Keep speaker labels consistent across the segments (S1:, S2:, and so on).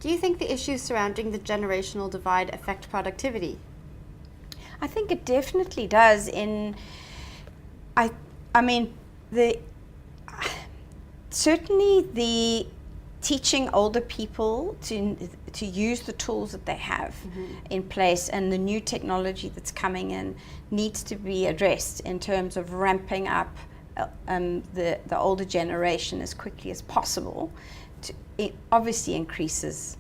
S1: Do you think the issues surrounding the generational divide affect productivity?
S2: I think it definitely does. Certainly the teaching older people to use the tools that they have in place and the new technology that's coming in needs to be addressed in terms of ramping up the older generation as quickly as possible. It obviously increases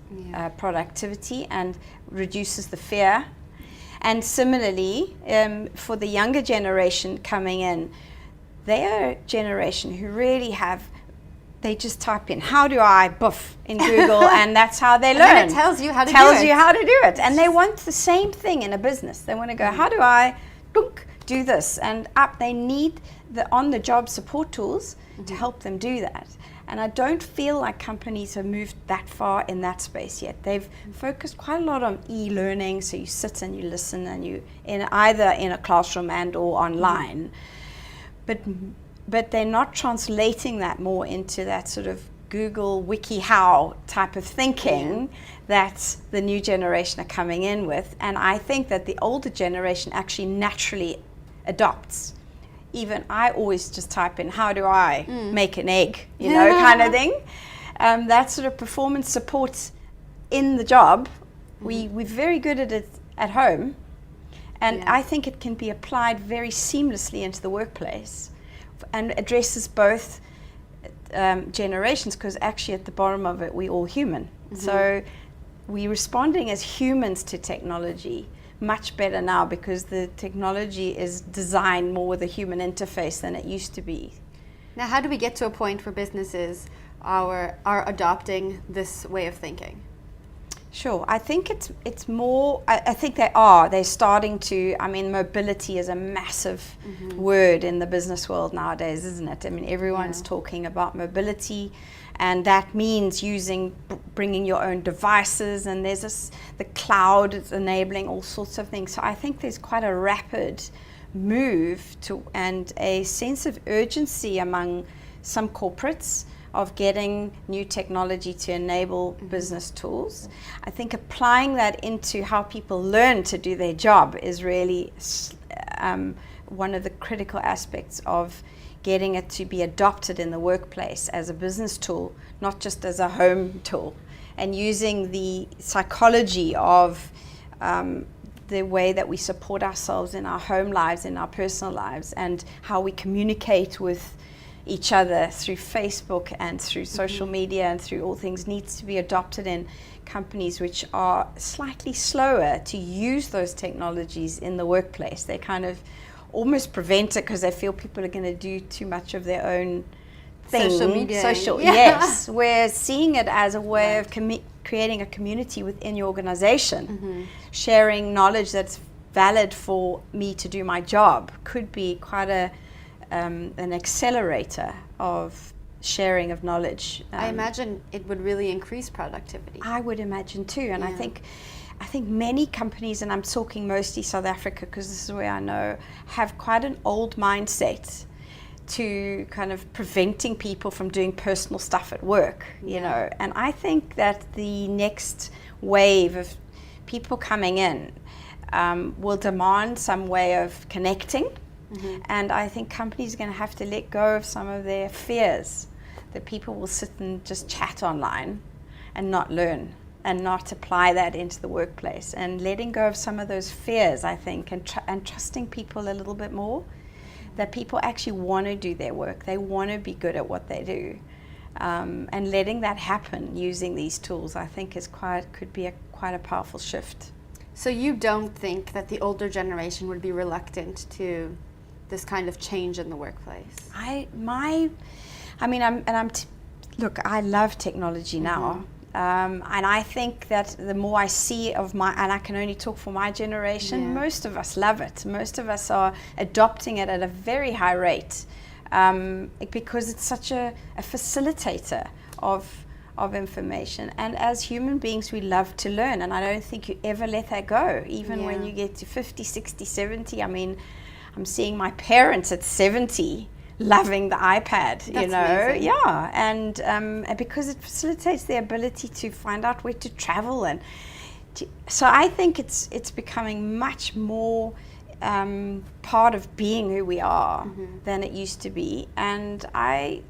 S2: productivity and reduces the fear. And similarly, for the younger generation coming in, they're a generation who really they just type in, how do I boof in Google, and that's how they learn.
S1: And it tells you how to do it.
S2: And they want the same thing in a business. They want to go, how do I do this? And they need the on-the-job support tools to help them do that. And I don't feel like companies have moved that far in that space yet. They've focused quite a lot on e-learning, so you sit and you listen and you either in a classroom and or online. But they're not translating that more into that sort of Google WikiHow type of thinking that the new generation are coming in with. And I think that the older generation actually naturally adopts. Even I always just type in, how do I make an egg, kind of thing. That sort of performance support in the job, we're very good at it at home. And I think it can be applied very seamlessly into the workplace and addresses both generations, because actually at the bottom of it, we're all human. So we're responding as humans to technology much better now because the technology is designed more with a human interface than it used to be.
S1: Now, how do we get to a point where businesses are adopting this way of thinking?
S2: Sure, I think it's more, I think they're starting to. I mean, mobility is a massive word in the business world nowadays, isn't it? I mean, everyone's talking about mobility, and that means bringing your own devices, and there's the cloud is enabling all sorts of things. So I think there's quite a rapid move and a sense of urgency among some corporates of getting new technology to enable business tools. I think applying that into how people learn to do their job is really one of the critical aspects of getting it to be adopted in the workplace as a business tool, not just as a home tool, and using the psychology of the way that we support ourselves in our home lives, in our personal lives, and how we communicate with each other through Facebook and through social media and through all things needs to be adopted in companies which are slightly slower to use those technologies in the workplace. They kind of almost prevent it because they feel people are going to do too much of their own thing.
S1: Social media.
S2: Yes. We're seeing it as a way of creating a community within your organization. Sharing knowledge that's valid for me to do my job could be quite an accelerator of sharing of knowledge.
S1: I imagine it would really increase productivity.
S2: I would imagine too, and I think many companies, and I'm talking mostly South Africa because this is where I know, have quite an old mindset to kind of preventing people from doing personal stuff at work, you know. And I think that the next wave of people coming in will demand some way of connecting. And I think companies are going to have to let go of some of their fears that people will sit and just chat online and not learn and not apply that into the workplace, and letting go of some of those fears, I think, and trusting people a little bit more, that people actually want to do their work. They want to be good at what they do. And letting that happen using these tools, I think, could be quite a powerful shift.
S1: So you don't think that the older generation would be reluctant to this kind of change in the workplace?
S2: Look, I love technology now. And I think that the more I see and I can only talk for my generation, most of us love it. Most of us are adopting it at a very high rate because it's such a facilitator of information. And as human beings, we love to learn, and I don't think you ever let that go, even when you get to 50, 60, 70. I mean, I'm seeing my parents at 70 loving the iPad, you
S1: That's
S2: know.
S1: amazing.
S2: Yeah, and because it facilitates the ability to find out where to travel, and so I think it's becoming much more part of being who we are than it used to be. And I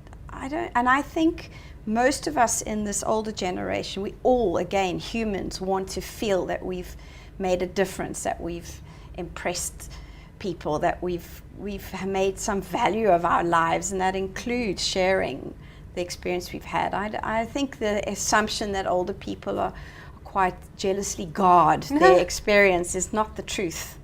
S2: think most of us in this older generation, we all, again, humans, want to feel that we've made a difference, that we've impressed people, that we've made some value of our lives, and that includes sharing the experience we've had. I think the assumption that older people are quite jealously guard their experience is not the truth.